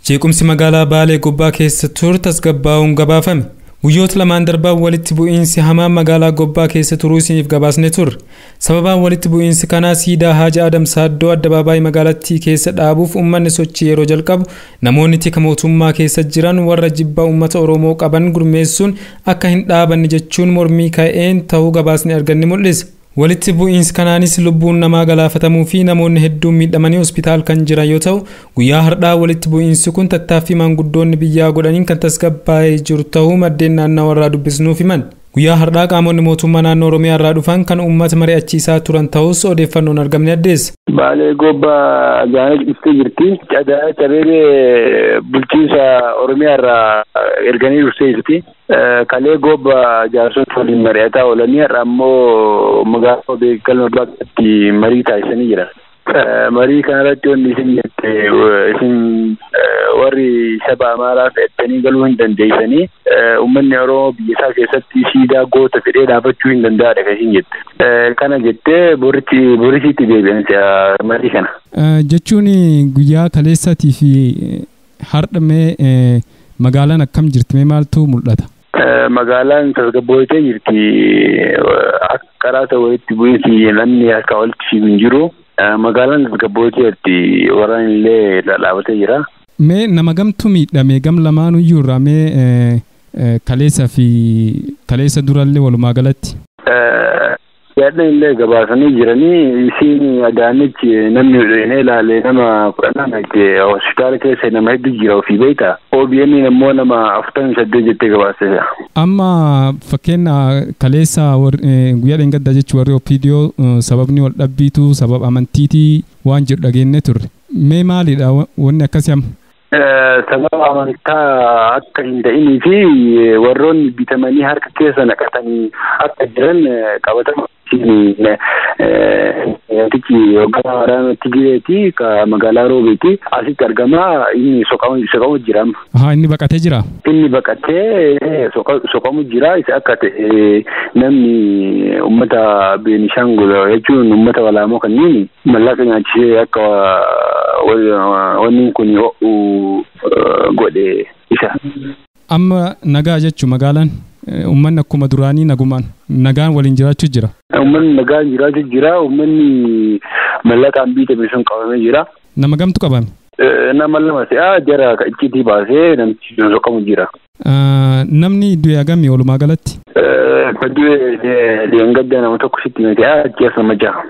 Jeequmsi magaalaa Baalee Gobbaa keessa ture tasgabbaa'uun gabaafame. Guyyoota lamaan darbaan walitti bu'iinsi hamaan magaalaa Gobbaa keessa turuu isiniif gabaasne ture. Sababaan walitti bu'iinsi kanaa siidaa Haaja Adam Saaddoo addabaabaayii magaalattii keessa dhaabuuf uummanni sochii yeroo jalqabu namoonni tika mootummaa keessa jiran warra jibbaa uummata Oromoo qaban gurmeessuun akka hin dhaabanne jechuun mormii ka'een ta'uu gabaasni arganne mul'isa. Walitti bu'iinsi kanaanis lubbuun namaa galaafatamuu fi namoonni hedduun miidhamanii hospitaal kan jiran yoo ta'u guyyaa har'aa walitti bu'iinsi kun tattaaffii maanguddoonni biyyaa godhaniin kan tasgabbaa'ee jiru ta'uu maddeen naannawaa irraa dubbisnuuf himan. Guyyaa har'aa qaamonni mootummaa naannoo Oromiyaa irraa dhufan kan uummata mari'achiisaa turan ta'us odeeffannoon argamne addeessa. Baalee Gobbaa jaanee itti jirti. Cadaa Cabeeree bulchiinsa Oromiyaa irraa erganii dursee jirti. Kalee Gobbaa jaarsota waliin mari'ataa oolanii har'a ammoo magaalaa beekalma bakkaatti marii taasisanii jiran. Marii kanarratti wanti isin jette isin warri saba Amaaraa fe'attanii galuu hin dandeessanii uummanni Oromoo biyya isaa keessatti siidaa goota fedhee dhaabachuu hin danda'adha kan isin jette. Kana jettee borisiitti deebi'an marii kana. Jechuun guyyaa kaleessatii fi har'amee magaalaan akkam jirti mee maaltu mul'ata? Magaalaan tasgabbooyitee jirti. Akka karaa ta'utti bu'iinsi namni akka walitti fiigu hin jiru. Magaalaan tasgabbooyitee jirti. Warraan illee dhaabatee jira. Mee nama gamtu miidhame gam lamaan iyyuu irraa mee kaleessa durallee walumaa galatti? Yaadni illee gabaasanii jiranii isiin Adaanichi namni ilaalee nama 10 hospitaala keessa nama hedduu jira ofii beektaa. OBN immoo nama 48 jettee gabaasee. Amma fakkeenya kaleessa guyyaa dheengaddaa jechuun warri OPDO sababni wal dhabbiitu sababa amantiitii waan jedhu dhageenye turre. Mee maalidha wanni akkasii amma? Sababa amantaa akka hin ta'inii fi warroonni bitamanii harka keessa naqatanii akka jiran qabatama. Tichi hoogganaa waraana Tigireeti ka magaalaa Roobeeti asitti argama inni soqamu jira. Inni baqatee jira? Inni baqatee soqamu jira isa akka ta'e namni uummata Beenishaangul jechuun uummata walaamoo kanneen mallaqa nyaachisee akka wanni kun godhe isa. Amma nagaa jechuun magaalaan uummanni akkuma duraanii nagaan waliin jiraachuu jira. Uummanni nagaan jiraachuu jira. Uummanni mallaqaan biitame sun qabamee jira. Nama gamtu qabame? Nama lama si'a jara icciitii baasee namichi soqamu jira. Namni du'e hagamii walumaa galatti? Du'e gadda nama tokko sitti miti ajjeesa nama jaha.